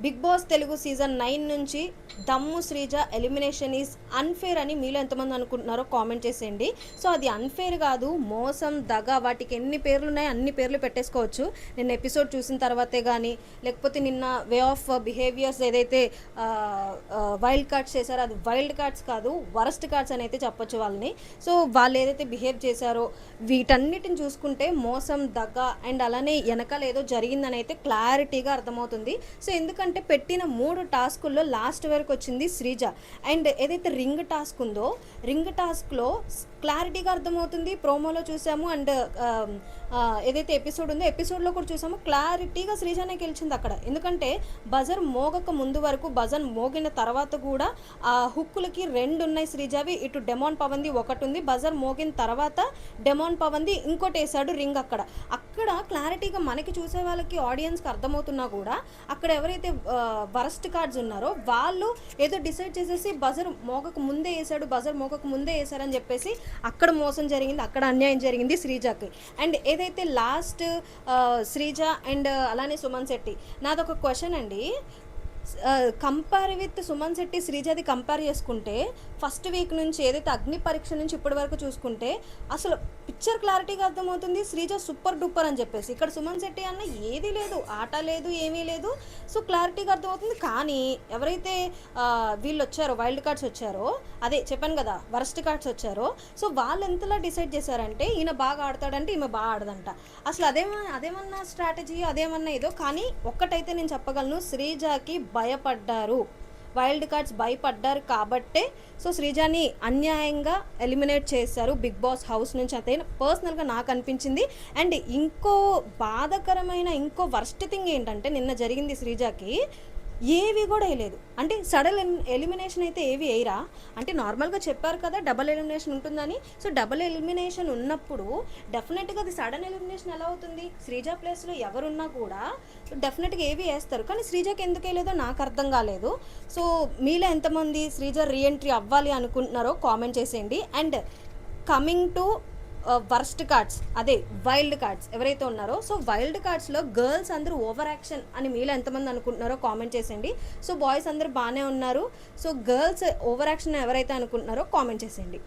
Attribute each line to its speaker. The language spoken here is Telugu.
Speaker 1: బిగ్ బాస్ తెలుగు సీజన్ 9 నుంచి దమ్ము శ్రీజ ఎలిమినేషన్ ఈజ్ అన్ఫేర్ అని మీలో ఎంతమంది అనుకుంటున్నారో కామెంట్ చేసేయండి. సో అది అన్ఫేర్ కాదు, మోసం, దగ, వాటికి ఎన్ని పేర్లు ఉన్నాయో అన్ని పేర్లు పెట్టేసుకోవచ్చు. నిన్న ఎపిసోడ్ చూసిన తర్వాతే కానీ, లేకపోతే నిన్న వే ఆఫ్ బిహేవియర్స్ ఏదైతే వైల్డ్ కార్డ్స్ చేశారో అది వైల్డ్ కార్డ్స్ కాదు, వరస్ట్ కార్డ్స్ అని అయితే చెప్పొచ్చు వాళ్ళని. సో వాళ్ళు ఏదైతే బిహేవ్ చేశారో వీటన్నిటిని చూసుకుంటే మోసం, దగ అండ్ అలానే వెనకాల ఏదో జరిగిందని అయితే క్లారిటీగా అర్థమవుతుంది. సో ఎందుకంటే పెట్టిన 3 టాస్కుల్లో లాస్ట్ వరకు వచ్చింది శ్రీజ. అండ్ ఏదైతే రింగ్ టాస్క్ ఉందో, రింగ్ టాస్క్లో క్లారిటీగా అర్థమవుతుంది, ప్రోమోలో చూసాము. అండ్ ఏదైతే ఎపిసోడ్ ఉందో ఎపిసోడ్లో కూడా చూసాము, క్లారిటీగా శ్రీజనే గెలిచింది అక్కడ. ఎందుకంటే బజర్ మోగక ముందు వరకు, బజర్ మోగిన తర్వాత కూడా ఆ హుక్కులకి 2 ఉన్నాయి శ్రీజావి. ఇటు డెమాన్ పవన్ది ఒకటి ఉంది, బజర్ మోగిన తర్వాత డెమాన్ పవన్ది ఇంకోటి వేసాడు రింగ్. అక్కడ క్లారిటీగా మనకి చూసే వాళ్ళకి, ఆడియన్స్కి అర్థమవుతున్నా కూడా అక్కడ ఎవరైతే వరస్ట్ కార్డ్స్ ఉన్నారో వాళ్ళు ఏదో డిసైడ్ చేసేసి బజర్ మోగక ముందే వేసాడు, బజర్ మోగక ముందే వేసారని చెప్పేసి అక్కడ మోసం జరిగింది, అక్కడ అన్యాయం జరిగింది శ్రీజకి. అండ్ ఏదైతే లాస్ట్ శ్రీజ అండ్ అలానే సుమన్ శెట్టి, నాదొక క్వశ్చన్ అండి. కంపేర్ విత్ సుమన్ శెట్టి శ్రీజది కంపేర్ చేసుకుంటే ఫస్ట్ వీక్ నుంచి ఏదైతే అగ్ని పరీక్ష నుంచి ఇప్పటి వరకు చూసుకుంటే అసలు పిక్చర్ క్లారిటీగా అర్థమవుతుంది శ్రీజ సూపర్ డూపర్ అని చెప్పేసి. ఇక్కడ సుమన్ శెట్టి అన్న ఏది లేదు, ఆట లేదు, ఏమీ లేదు. సో క్లారిటీగా అర్థమవుతుంది. కానీ ఎవరైతే వీళ్ళు వచ్చారో, వైల్డ్ కార్డ్స్ వచ్చారో, అదే చెప్పాను కదా వరస్ట్ కార్డ్స్ వచ్చారో, సో వాళ్ళు ఎంతలా డిసైడ్ చేశారంటే ఈయన బాగా ఆడతాడంటే ఈమె బాగా ఆడదంట. అసలు అదేమన్నా స్ట్రాటజీ, అదేమన్నా ఏదో. కానీ ఒక్కటైతే నేను చెప్పగలను, శ్రీజకి భయపడ్డారు, వైల్డ్ కార్డ్స్ భయపడ్డారు కాబట్టే సో శ్రీజాని అన్యాయంగా ఎలిమినేట్ చేశారు బిగ్ బాస్ హౌస్ నుంచి. అయితే పర్సనల్గా నాకు అనిపించింది. అండ్ ఇంకో బాధాకరమైన, ఇంకో వర్స్ట్ థింగ్ ఏంటంటే నిన్న జరిగింది శ్రీజాకి ఏవి కూడా వేయలేదు. అంటే సడన్ ఎలిమినేషన్ అయితే ఏవి వేయరా అంటే నార్మల్గా చెప్పారు కదా డబల్ ఎలిమినేషన్ ఉంటుందని. సో డబల్ ఎలిమినేషన్ ఉన్నప్పుడు డెఫినెట్గా అది సడన్ ఎలిమినేషన్ ఎలా అవుతుంది? శ్రీజ ప్లేస్లో ఎవరున్నా కూడా డెఫినెట్గా ఏవి వేస్తారు. కానీ శ్రీజకి ఎందుకు వేయలేదో నాకు అర్థం కాలేదు. సో మీలో ఎంతమంది శ్రీజ రీఎంట్రీ అవ్వాలి అనుకుంటున్నారో కామెంట్ చేసేయండి. And coming to worst cards, అదే వైల్డ్ కార్డ్స్ ఎవరైతే ఉన్నారో, సో వైల్డ్ కార్డ్స్లో గర్ల్స్ అందరూ ఓవర్ యాక్షన్ అని మీలో ఎంతమంది అనుకుంటున్నారో కామెంట్ చేసేయండి. సో బాయ్స్ అందరూ బాగానే ఉన్నారు. సో గర్ల్స్ ఓవర్ యాక్షన్ ఎవరైతే అనుకుంటున్నారో కామెంట్ చేసేయండి.